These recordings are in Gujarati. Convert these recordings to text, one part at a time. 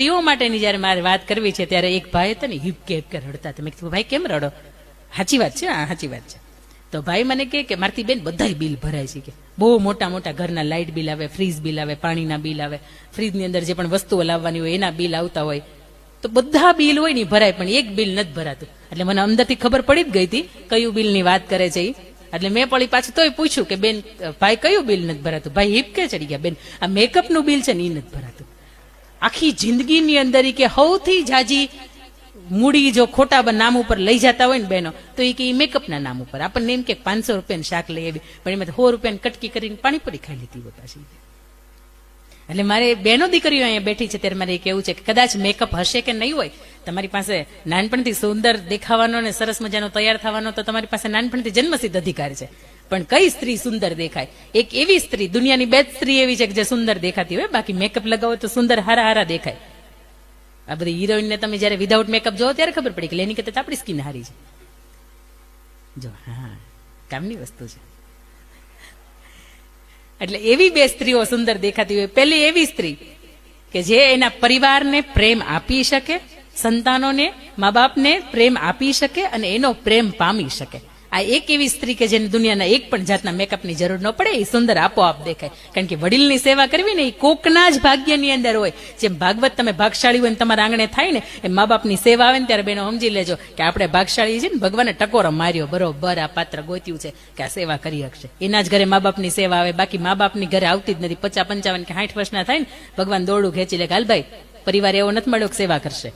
સ્ત્રીઓ માટેની જયારે મારે વાત કરવી છે ત્યારે એક ભાઈ હતા ને હિપકે હિપકે રડતા હતા. મેં કીધું ભાઈ કેમ રડો? સાચી વાત છે, હા સાચી વાત છે. તો ભાઈ મને કે મારતી બેન બધા બિલ ભરાય છે કે બહુ મોટા મોટા ઘરના લાઇટ બિલ આવે, ફ્રીજ બિલ આવે, પાણીના બિલ આવે, ફ્રીજની અંદર જે પણ વસ્તુઓ લાવવાની હોય એના બિલ આવતા હોય, તો બધા બિલ હોય ને ભરાય, પણ એક બિલ નથી ભરાતું. એટલે મને અંદરથી ખબર પડી જ ગઈ હતી કયું બિલની વાત કરે છે. એટલે મેં પડી પાછું તોય પૂછ્યું કે બેન ભાઈ કયું બિલ નથી ભરાતું? ભાઈ હિપકે ચડી ગયા, બેન આ મેકઅપનું બિલ છે ને એ નથી ભરાતું. આખી જિંદગીની અંદર કે સૌથી જાજી મૂડી જો ખોટા નામ ઉપર લઈ જતા હોય ને બહેનો, તો એ કે મેકઅપના નામ ઉપર. આપણને એમ કે 500 રૂપિયાનું શાક લઈ આવી, પણ એમાં 100 રૂપિયાની કટકી કરીને પાણીપુરી ખાઈ લીધી હોય પાછી. એટલે મારે બહેનો દીકરીઓ અહીંયા બેઠી છે ત્યારે મારે કેવું છે કે કદાચ મેકઅપ હશે કે નહીં હોય, તમારી પાસે નાનપણથી સુંદર દેખાવાનો ને સરસ મજાનો તૈયાર થવાનો તો તમારી પાસે નાનપણથી જન્મસિદ્ધ અધિકાર છે. પણ કઈ સ્ત્રી સુંદર દેખાય? એક એવી સ્ત્રી, દુનિયાની બે સ્ત્રી એવી છે કે જે સુંદર દેખાતી હોય, બાકી મેકઅપ લગાવો તો સુંદર હારા હારા દેખાય. આ બધી હિરોઈનને તમે જયારે વિધાઉટ મેકઅપ જોવો ત્યારે ખબર પડી કે એની કરતા આપણી સ્કિન હારી છે. જો હા, કામની વસ્તુ છે. એટલે એવી બે સ્ત્રીઓ સુંદર દેખાતી હોય. પહેલી એવી સ્ત્રી કે જે એના પરિવારને પ્રેમ આપી શકે, સંતાનોને, મા બાપને પ્રેમ આપી શકે અને એનો પ્રેમ પામી શકે. આ એક એવી સ્ત્રી કે જેને દુનિયાના એક પણ જાતના મેકઅપની જરૂર ન પડે, એ સુંદર આપોઆપ દેખાય. કારણ કે વડીલની સેવા કરવી ને એ કોકના જ ભાગ્યની અંદર હોય. જેમ ભાગવત તમે ભાગશાળી હોય ને તમારા આંગણે થાય ને, એ મા બાપની સેવા આવે ને ત્યારે બેનો સમજી લેજો કે આપણે ભાગશાળી છે ને, ભગવાને ટકોરો માર્યો બરોબર, આ પાત્ર ગોત્યું છે કે આ સેવા કરી શકશે. એના જ ઘરે મા બાપની સેવા આવે, બાકી મા બાપની ઘરે આવતી જ નથી. 50, 55 કે 60 વર્ષના થાય ને ભગવાન દોરડું ખેંચી લે કે હાલ ભાઈ પરિવાર એવો નથી મળ્યો કે સેવા કરશે.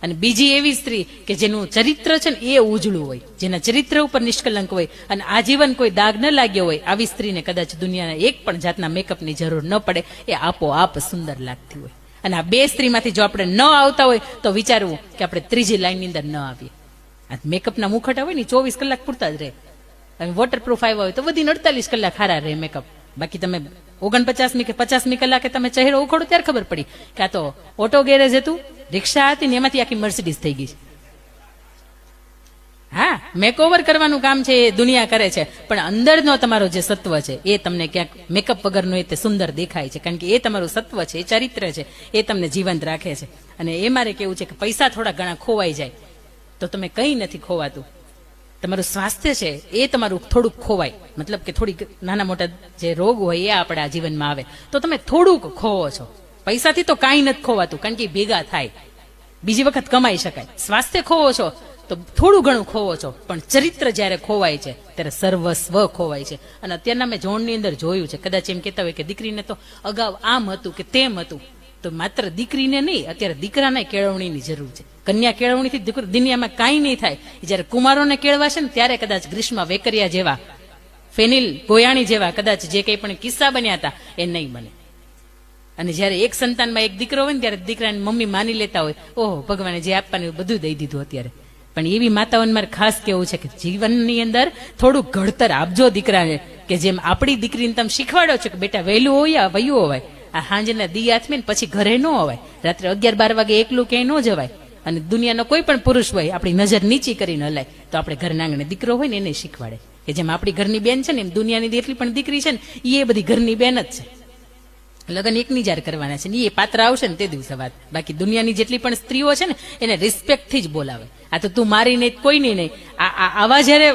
અને બીજી એવી સ્ત્રી કે જેનું ચરિત્ર છે ને એ ઉજળું હોય, જેના ચરિત્ર ઉપર નિષ્કલંક હોય અને આજીવન કોઈ દાગ ન લાગ્યો હોય, આવી સ્ત્રીને કદાચ દુનિયાના એક પણ જાતના મેકઅપની જરૂર ન પડે, એ આપોઆપ સુંદર લાગતી હોય. અને આ બે સ્ત્રીમાંથી જો આપણે ન આવતા હોય તો વિચારવું કે આપણે ત્રીજી લાઈનની અંદર ન આવીએ. આ મેકઅપના મુખટા હોય ને 24 કલાક પૂરતા જ રહે. અને વોટરપ્રૂફ આવ્યા હોય તો વધીને 48 કલાક હારા રહે મેકઅપ. બાકી તમે 49મી કે 50મી કલાકે તમે ચહેરો ઉખોડો ત્યારે ખબર પડી કે આ તો ઓટો ગેરેજ હતું, રિક્ષા હતી ને એમાંથી આખી મર્સિડીઝ થઈ ગઈ. હા, મેકઓવર કરવાનું કામ છે એ દુનિયા કરે છે, પણ અંદરનો તમારો જે સત્વ છે એ તમને ક્યાંક મેકઅપ વગરનો એ તે સુંદર દેખાય છે. કારણ કે એ તમારું સત્વ છે, એ ચરિત્ર છે, એ તમને જીવંત રાખે છે. અને એ મારે કેવું છે કે પૈસા થોડા ઘણા ખોવાઈ જાય તો તમે કંઈ નથી ખોવાતું. તમારું સ્વાસ્થ્ય છે એ તમારું થોડુંક ખોવાય, મતલબ કે થોડીક નાના મોટા જે રોગ હોય એ આપણા જીવનમાં આવે તો તમે થોડુંક ખોવો છો. પૈસાથી તો કાંઈ નથી ખોવાતું, કારણ કે ભેગા થાય, બીજી વખત કમાઈ શકાય. સ્વાસ્થ્ય ખોવો છો તો થોડું ઘણું ખોવો છો, પણ ચરિત્ર જયારે ખોવાય છે ત્યારે સર્વસ્વ ખોવાય છે. અને અત્યારના મેં જોણની અંદર જોયું છે, કદાચ એમ કહેતા હોય કે દીકરીને તો અગાઉ આમ હતું કે તેમ હતું, તો માત્ર દીકરીને નહીં, અત્યારે દીકરાને કેળવણીની જરૂર છે. કન્યા કેળવણીથી દુનિયામાં કાંઈ નહીં થાય. જયારે કુમારોને કેળવાશે ને ત્યારે કદાચ ગ્રીષ્મા વેકરિયા જેવા, ફેનિલ ગોયાણી જેવા કદાચ જે કંઈ પણ કિસ્સા બન્યા હતા એ નહીં બને. અને જયારે એક સંતાનમાં એક દીકરો હોય ને ત્યારે દીકરાની મમ્મી માની લેતા હોય, ઓહો ભગવાને જે આપવાનું બધું દઈ દીધું અત્યારે. પણ એવી માતાઓને મારે ખાસ કેવું છે કે જીવનની અંદર થોડું ઘડતર આપજો દીકરાને, કે જેમ આપણી દીકરીને તમે શીખવાડો છો કે બેટા વહેલું હોય વયું હોવાય, આ હાંજના દી હાથમે ને પછી ઘરે ન હોવાય, રાત્રે 11-12 વાગે એકલું ક્યાંય ન જવાય. અને દુનિયાનો કોઈ પણ પુરુષ હોય આપણી નજર નીચી કરીને હલાય તો આપણે ઘરના આંગણે દીકરો હોય ને એને શીખવાડે કે જેમ આપણી ઘરની બેન છે ને એમ દુનિયાની જેટલી પણ દીકરી છે ને એ બધી ઘરની બેન જ છે. લગ્ન એકની જાર કરવાના છે ને એ પાત્ર આવશે ને તે દિવસે વાત. બાકી દુનિયાની જેટલી પણ સ્ત્રીઓ છે ને એને રિસ્પેક્ટથી જ બોલાવે. આ તો તું મારી નહીં, કોઈની નહીં. આવા જયારે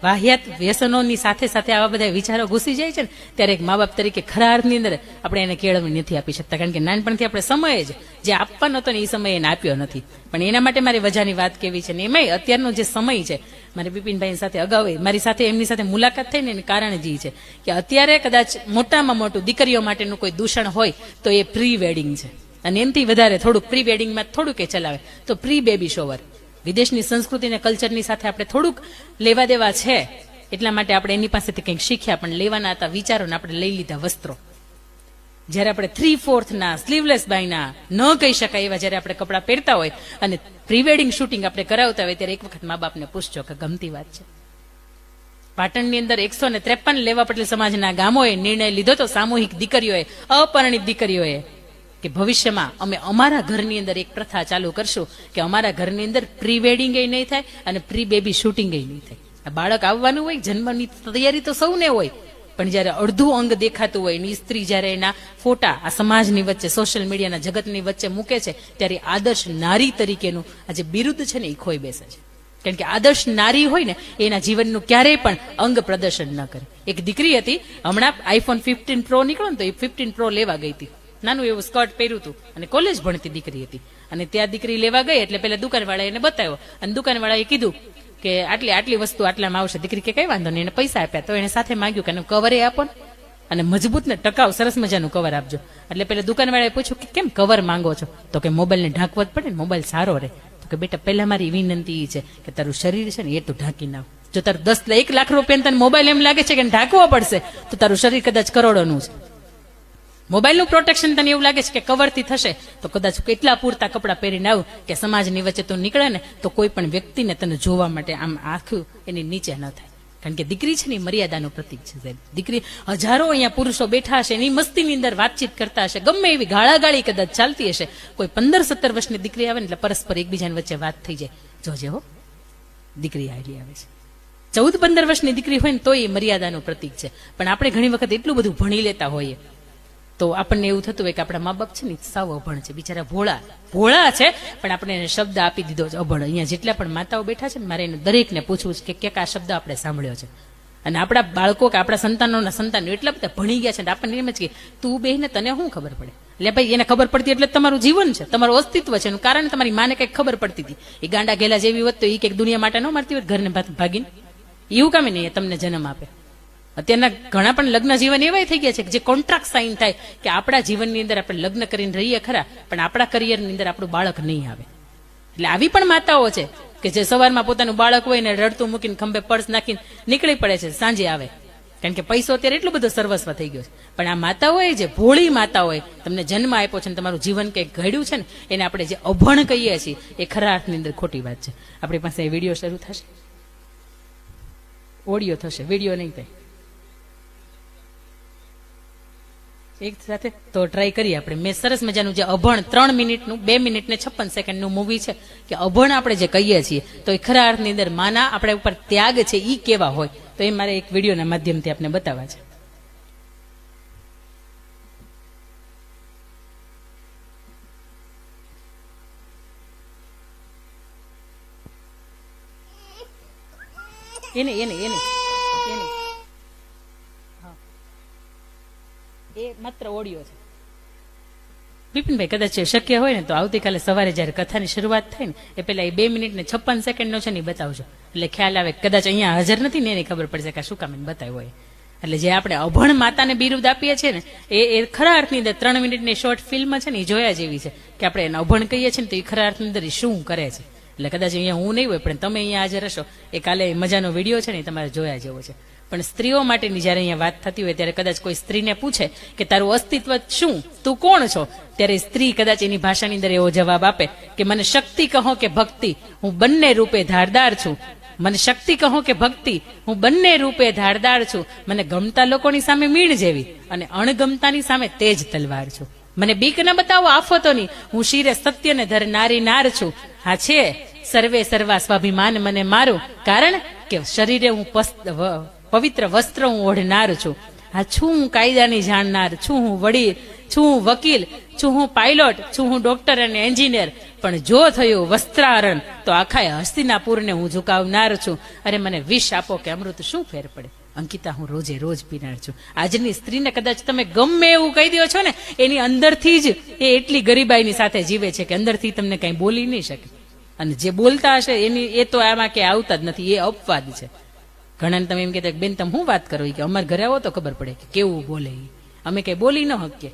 વાહિયાત વ્યસનોની સાથે સાથે આવા બધા વિચારો ઘૂસી જાય છે ને ત્યારે એક મા બાપ તરીકે ખરા અર્થની અંદર આપણે એને કેળવણી નથી આપી શકતા. કારણ કે નાનપણથી આપણે સમય જ જે આપવાનો હતો ને એ સમય એને આપ્યો નથી. પણ એના માટે મારી વજાની વાત કેવી છે ને એમાંય અત્યારનો જે સમય છે, મારે બિપિનભાઈ સાથે અગાઉ મારી સાથે એમની સાથે મુલાકાત થઈ ને એને કારણ જ છે કે અત્યારે કદાચ મોટામાં મોટું દીકરીઓ માટેનું કોઈ દૂષણ હોય તો એ પ્રી વેડિંગ છે. અને એમથી વધારે થોડુંક પ્રી વેડિંગમાં થોડુંક એ ચલાવે તો પ્રી બેબી શોવર. વિદેશની સંસ્કૃતિ અને કલ્ચરની સાથે આપણે થોડુંક લેવા દેવા છે, એટલા માટે આપણે એની પાસેથી કંઈક શીખ્યા, પણ લેવાના હતા વિચારોને આપણે લઈ લીધા વસ્ત્રો. જયારે આપણે 3/4 સ્લીવલેસ બાયના ન કહી શકાય એવા જયારે આપણે કપડાં પહેરતા હોય અને પ્રી વેડિંગ શૂટિંગ આપણે કરાવતા હોય ત્યારે એક વખત મા બાપને પૂછજો કે ગમતી વાત છે. પાટણની અંદર 153 લેવા પટેલ સમાજના ગામોએ નિર્ણય લીધો તો સામૂહિક દીકરીઓએ, અપરિણિત દીકરીઓએ, કે ભવિષ્યમાં અમે અમારા ઘરની અંદર એક પ્રથા ચાલુ કરશું કે અમારા ઘરની અંદર પ્રી વેડિંગ એ નહીં થાય અને પ્રી બેબી શૂટિંગ એ નહીં થાય. બાળક આવવાનું હોય, જન્મની તૈયારી તો સૌને હોય, પણ જયારે અડધું અંગ દેખાતું હોય એની સ્ત્રી જયારે એના ફોટા આ સમાજની વચ્ચે સોશિયલ મીડિયાના જગતની વચ્ચે મૂકે છે ત્યારે આદર્શ નારી તરીકેનું આ જે બિરુદ છે ને એ ખોઈ બેસે છે. કારણ કે આદર્શ નારી હોય ને એના જીવનનું ક્યારેય પણ અંગ પ્રદર્શન ન કરે. એક દીકરી હતી, હમણાં આઈફોન 15 પ્રો નીકળ્યો ને તો એ 15 પ્રો લેવા ગઈ હતી. નાનું એવું સ્કર્ટ પહેર્યું હતું અને કોલેજ ભણતી દીકરી હતી. અને ત્યાં દીકરી લેવા ગઈ એટલે પેલા દુકાનવાળાએ એને બતાવ્યો અને દુકાનવાળાએ કીધું કે આટલી વસ્તુ આટલામાં આવશે. દીકરી કે કઈ વાંધો નહીં, એને પૈસા આપ્યા તો એને સાથે માંગ્યું કે કવરે આપો ને, અને મજબૂત ને ટકાઉ સરસ મજાનું કવર આપજો. એટલે પેલા દુકાનવાળાએ પૂછ્યું કે કેમ કવર માંગો છો? તો કે મોબાઈલને ઢાંકવો જ પડે ને, મોબાઈલ સારો રહે. તો કે બેટા પહેલા મારી વિનંતી છે કે તારું શરીર છે ને એ તું ઢાંકી નાખ. જો તારું 1 લાખ રૂપિયા તને મોબાઈલ એમ લાગે છે કે ઢાંકવો પડશે તો તારું શરીર કદાચ કરોડોનું છે. મોબાઈલનું પ્રોટેક્શન તને એવું લાગે છે કે કવરથી થશે તો કદાચ કેટલા પૂરતા કપડાં પહેરીને આવું કે સમાજની વચ્ચે તું નીકળે ને તો કોઈ પણ વ્યક્તિને તને જોવા માટે આમ આખું એની નીચે ન થાય. કારણ કે દીકરી છે ને મર્યાદાનું પ્રતીક છે. દીકરી હજારો અહીંયા પુરુષો બેઠા હશે એની મસ્તીની અંદર વાતચીત કરતા હશે, ગમે એવી ગાળાગાળી કદાચ ચાલતી હશે, કોઈ 15-17 વર્ષની દીકરી આવે ને એટલે પરસ્પર એકબીજાની વચ્ચે વાત થઈ જાય. જોજે હો, દીકરી આવેલી આવે છે. 14-15 વર્ષની દીકરી હોય ને તો એ મર્યાદાનું પ્રતીક છે. પણ આપણે ઘણી વખત એટલું બધું ભણી લેતા હોઈએ તો આપણને એવું થતું હોય કે આપણા મા બાપ છે ને સાવ અભણ છે, બિચારા ભોળા છે, પણ આપણે એને શબ્દ આપી દીધો છે અભણ. અહીંયા જેટલા પણ માતાઓ બેઠા છે ને મારે એને દરેકને પૂછવું છે કે ક્યાંક આ શબ્દ આપણે સાંભળ્યો છે. અને આપણા બાળકો કે આપણા સંતાનો એટલા બધા ભણી ગયા છે ને આપણને એમ જ કે તું બેહીને તને શું ખબર પડે? એટલે ભાઈ એને ખબર પડતી એટલે તમારું જીવન છે, તમારું અસ્તિત્વ છે. એનું કારણ તમારી માને કંઈક ખબર પડતી હતી. એ ગાંડા ગેલા જેવી હોત તો એ કંઈક દુનિયા માટે ન મારતી હોત ઘરને ભાગીને. એવું કામે નહીં તમને જન્મ આપે. અત્યારના ઘણા પણ લગ્ન જીવન એવા થઈ ગયા છે કે જે કોન્ટ્રાક્ટ સાઇન થાય કે આપણા જીવનની અંદર આપણે લગ્ન કરીને રહીએ ખરા પણ આપણા કરિયરની અંદર આપણું બાળક નહીં આવે. એટલે આવી પણ માતાઓ છે કે જે સવારમાં પોતાનું બાળક હોય ને રડતું મૂકીને ખંભે પર્સ નાખીને નીકળી પડે છે, સાંજે આવે. કારણ કે પૈસો અત્યારે એટલું બધું સર્વસ્વ થઈ ગયો છે. પણ આ માતાઓએ જે ભોળી માતાઓએ તમને જન્મ આપ્યો છે ને તમારું જીવન કંઈક ઘડ્યું છે ને એને આપણે જે અભણ કહીએ છીએ એ ખરા અર્થની અંદર ખોટી વાત છે. આપણી પાસે વિડીયો શરૂ થશે, ઓડિયો થશે, વિડીયો નહીં થાય. એક સાથે તો ટ્રાય કરીએ આપણે. મેં સરસ મજાનું જે અભણ 3 મિનિટનું 2 મિનિટ ને 56 સેકન્ડનું મૂવી છે કે અભણ આપણે જે કહીએ છીએ તો એ ખરા અર્થની અંદર માના આપણે ઉપર ત્યાગ છે એ કેવા હોય તો એ મારે એક વિડીયોના માધ્યમથી આપને બતાવવા છે. એને એને એને એને એ માત્ર ઓડિયો છે. બિપિનભાઈ કદાચ શક્ય હોય ને તો આવતીકાલે સવારે જયારે કથાની શરૂઆત થાય ને એ પેલા એ 2 મિનિટ ને 56 સેકન્ડનો છે ને બતાવજો. એટલે ખ્યાલ આવે કદાચ અહીંયા હાજર નથી ને એની ખબર પડશે કે શું કામ એને બતાવ્યું હોય. એટલે જે આપણે અભણ માતાને બિરુદ આપીએ છીએ ને એ ખરા અર્થની અંદર 3 મિનિટની શોર્ટ ફિલ્મ છે ને એ જોયા જેવી છે કે આપણે એને અભણ કહીએ છીએ ને તો એ ખરા અર્થની અંદર શું કરે છે. એટલે કદાચ અહીંયા હું નહીં હોય પણ તમે અહીંયા હાજર હશો એ કાલે મજાનો વિડીયો છે ને એ તમારે જોયા જેવો છે. પણ સ્ત્રીઓ માટેની જયારે અહીંયા વાત થતી હોય ત્યારે કદાચ કોઈ સ્ત્રીને પૂછે કે તારું અસ્તિત્વ શું, તું કોણ છો, ત્યારે સ્ત્રી કદાચ એની ભાષાની અંદર એવો જવાબ આપે કે મને શક્તિ કહો કે ભક્તિ, હું બંને રૂપે ધારદાર છું. મને શક્તિ કહો કે ભક્તિ, હું બંને રૂપે ધારદાર છું. મને ગમતા લોકોની સામે મીણ જેવી અને અણગમતાની સામે તેજ તલવાર છું. મને બીક ન બતાવો આફતોની, હું શિરે સત્યને ધરનારી નાર છું. હા છે સર્વે સર્વા સ્વાભિમાન મને મારું, કારણ કે શરીરે હું પવિત્ર વસ્ત્ર હું ઓઢનાર છું. હા છું હું કાયદાની જાણનાર, છું હું વડીલ, છું હું વકીલ, છું હું પાયલોટ, છું હું ડોક્ટર અને એન્જિનિયર. પણ જો થયું વસ્ત્રારણ તો આખા હસ્તિનાપુરને હું ઝુકાવનાર છું. અરે મને વિષ આપો કે અમૃત શું ફેર પડે, અંકિતા હું રોજે રોજ પીનાર છું. આજની સ્ત્રીને કદાચ તમે ગમે એવું કહી દો છો ને એની અંદરથી જ એ એટલી ગરીબાઈની સાથે જીવે છે કે અંદરથી તમને કઈ બોલી નહીં શકે. અને જે બોલતા હશે એની એ તો આમાં કે આવતા જ નથી, એ અપવાદ છે. ઘણા તમે એમ કહેતા બેન તમે શું વાત કરો કે અમારે ઘરે આવો તો ખબર પડે કે કેવું બોલે, અમે કઈ બોલી ન શકીએ.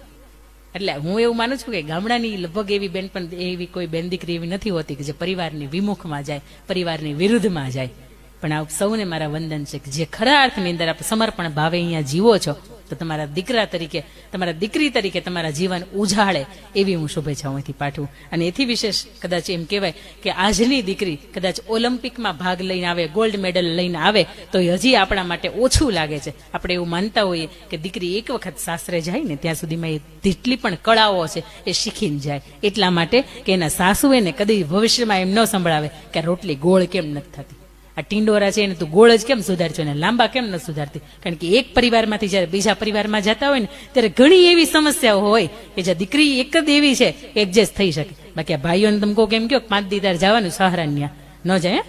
એટલે હું એવું માનું છું કે ગામડાની લગભગ એવી બેન પણ એવી કોઈ બેન દીકરી એવી નથી હોતી કે જે પરિવારની વિમુખમાં જાય, પરિવારની વિરુદ્ધમાં જાય. પણ આપ સૌને મારા વંદન છે કે જે ખરા અર્થની અંદર આપ સમર્પણ ભાવે અહીંયા જીવો છો તો તમારા દીકરા તરીકે, તમારા દીકરી તરીકે તમારા જીવન ઉજાળે એવી હું શુભેચ્છાઓ અહીંથી પાઠવું. અને એથી વિશેષ કદાચ એમ કહેવાય કે આજની દીકરી કદાચ ઓલિમ્પિકમાં ભાગ લઈને આવે, ગોલ્ડ મેડલ લઈને આવે તો હજી આપણા માટે ઓછું લાગે છે. આપણે એવું માનતા હોઈએ કે દીકરી એક વખત સાસરે જાય ને ત્યાં સુધીમાં એ જેટલી પણ કળાઓ છે એ શીખીને જાય, એટલા માટે કે એના સાસુ એને કદી ભવિષ્યમાં એમ ન સંભળાવે કે રોટલી ગોળ કેમ નથી થતી. આ ટીંડોરા છે એને તું ગોળ જ કેમ સુધારશો ને લાંબા કેમ ન સુધારતી? કારણ કે એક પરિવારમાંથી જયારે બીજા પરિવારમાં જતા હોય ને ત્યારે ઘણી એવી સમસ્યાઓ હોય કે જે દીકરી એક જ એવી છે એડજસ્ટ થઈ શકે. બાકી આ ભાઈઓને તમે કહો કેમ કહો 5 દી તાર જવાનું સહારા ન જાય,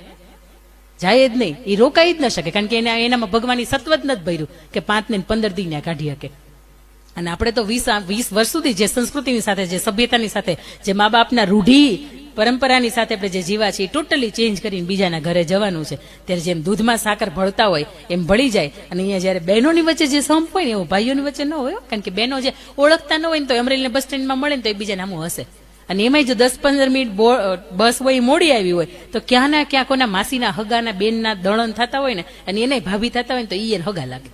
જાય જ નહીં, એ રોકાઈ જ ન શકે. કારણ કે એનામાં ભગવાનની સત્વ જ નથી ભર્યું કે 5 ને 15 દી કાઢી શકે. અને આપણે તો 20 વર્ષ સુધી જે સંસ્કૃતિની સાથે, જે સભ્યતાની સાથે, જે મા બાપના રૂઢી પરંપરાની સાથે આપણે જે જીવા છે એ ટોટલી ચેન્જ કરીને બીજાના ઘરે જવાનું છે. ત્યારે જેમ દૂધમાં સાકર ભળતા હોય એમ ભળી જાય. અને અહીંયા જયારે બહેનોની વચ્ચે જે સંપ હોય ને એવું ભાઈઓની વચ્ચે ન હોય. કારણ કે બહેનો જે ઓળખતા ન હોય ને તો અમરેલીના બસ સ્ટેન્ડમાં મળે ને તો એકબીજા નામું હશે. અને એમાંય જો 10-15 મિનિટ બસ હોય મોડી આવી હોય તો ક્યાં ના ક્યાં કોના માસીના હગાના બેનના દળન થતા હોય ને અને એને ભાભી થતા હોય ને તો એને હગા લાગે.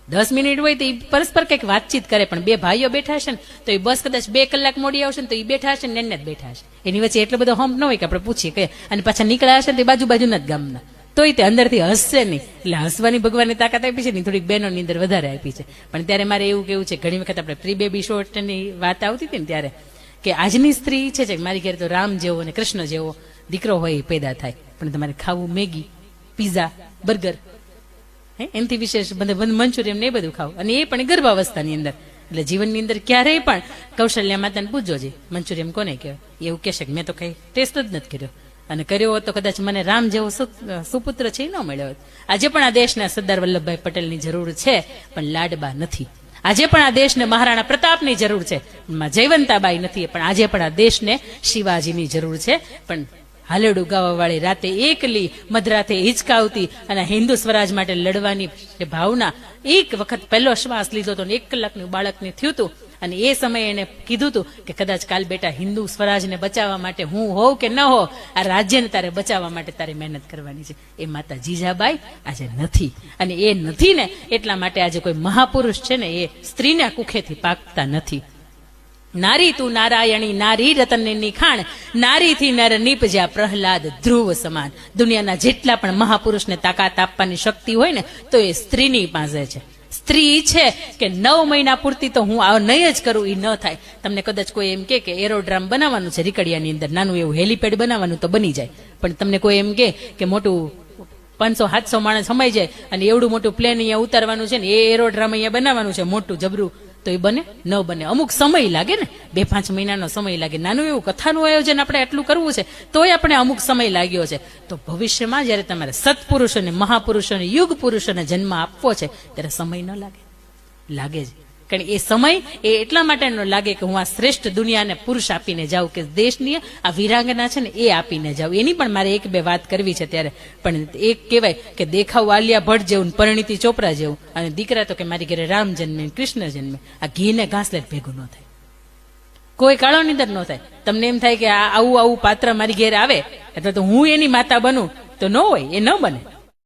10 મિનિટ હોય તો એ પરસ્પર કંઈક વાતચીત કરે. પણ બે ભાઈઓ બેઠા હશે ને તો એ બસ કદાચ 2 કલાક મોડી આવશે ને તો એ બેઠા હશે ને એને જ બેઠા હશે. એની વચ્ચે એટલો બધો હમ્પ ન હોય કે આપણે પૂછીએ કે અને પાછા નીકળ્યા હશે ને તે બાજુના જ ગામના તોય તે અંદરથી હસશે નહીં. એટલે હસવાની ભગવાનની તાકાત આપી છે ને થોડીક બહેનોની અંદર વધારે આપી છે. પણ ત્યારે મારે એવું કેવું છે, ઘણી વખત આપણે પ્રી બેબી શોર્ટની વાત આવતી હતી ને ત્યારે કે આજની સ્ત્રી છે કે મારી ઘરે તો રામ જેવો અને કૃષ્ણ જેવો દીકરો હોય એ પેદા થાય, પણ તમારે ખાવું મેગી, પીઝા, બર્ગર, એનાથી વિશેષ બધું મંચુરિયન ને એ બધું ખાવું. અને એ પણ ગર્ભાવસ્થાની અંદર. એટલે જીવનની અંદર ક્યારેય પણ કૌશલ્યા માતાને પૂછજો છે મંચુરિયન કોને કહેવાય, એવું કહેશે કે મેં તો કઈ ટેસ્ટ જ નથી કર્યો, અને કર્યો હોત તો કદાચ મને રામ જેવો સુપુત્ર છે એ ન મળ્યો હોત. આજે પણ આ દેશના સરદાર વલ્લભભાઈ પટેલની જરૂર છે, પણ લાડબા નથી. આજે પણ આ દેશને મહારાણા પ્રતાપની જરૂર છે, જયવંતાબાઈ નથી. પણ આજે પણ આ દેશને શિવાજીની જરૂર છે. પણ હાલેડું ગાવા વાળી રાતે એકલી મધરાતે હિચકાવતી અને હિન્દુ સ્વરાજ માટે લડવાની ભાવના. એક વખત પહેલો શ્વાસ લીધો હતો, 1 કલાકનું બાળકને થયું હતું. અને એ સમયે એને કીધું હતું કે કદાચ કાલ બેટા હિન્દુ સ્વરાજને બચાવવા માટે હું હોઉં કે ન હો, આ રાજ્યને તારે બચાવવા માટે તારે મહેનત કરવાની છે. એ માતા જીજાબાઈ આજે નથી. અને એ નથી ને એટલા માટે આજે કોઈ મહાપુરુષ છે ને એ સ્ત્રીના કુખેથી પાકતા નથી. નારી તું નારાયણી, નારી રતનની ખાણ, નારીથી નર નીપજ્યા પ્રહલાદ ધ્રુવ સમાન. દુનિયાના જેટલા પણ મહાપુરુષને તાકાત આપવાની શક્તિ હોય ને તો એ સ્ત્રીની પાસે છે. સ્ત્રી છે કે 9 મહિના પૂરતી તો હું આ નહીં જ કરું એ ન થાય. તમને કદાચ કોઈ એમ કે એરોડ્રામ બનાવવાનું છે રીકડિયાની અંદર, નાનું એવું હેલીપેડ બનાવવાનું તો બની જાય. પણ તમને કોઈ એમ કે મોટું 500-700 માણસ સમાઈ જાય અને એવડું મોટું પ્લેન અહીંયા ઉતારવાનું છે ને એ એરોડ્રામ અહીંયા બનાવવાનું છે મોટું જબરું, તો એ બને ન બને. અમુક સમય લાગે ને, 2-5 મહિનાનો સમય લાગે. નાનું એવું કથાનું આયોજન આપણે એટલું કરવું છે તોય આપણે અમુક સમય લાગ્યો છે. તો ભવિષ્યમાં જયારે તમારે સત્પુરુષોને, મહાપુરુષોને, યુગ પુરુષોને જન્મ આપવો છે ત્યારે સમય ન લાગે? લાગે જ. કારણ એ સમય એ એટલા માટે ન લાગે કે હું આ શ્રેષ્ઠ દુનિયાને પુરુષ આપીને જાઉં, કે દેશની આ વીરાંગના છે ને એ આપીને જાઉં. એની પણ મારે 1-2 વાત કરવી છે ત્યારે. પણ એક કહેવાય કે દેખાવ આલિયા ભટ્ટ જેવું, પરિણીતિ ચોપરા જેવું, અને દીકરા તો કે મારી ઘરે રામ જન્મે, કૃષ્ણ જન્મે. આ ઘીને ઘાસલેટ ભેગું ન થાય, કોઈ કાળો નિંદર ન થાય. તમને એમ થાય કે આવું પાત્ર મારી ઘેર આવે એટલે તો હું એની માતા બનું, તો ન હોય, એ ન બને.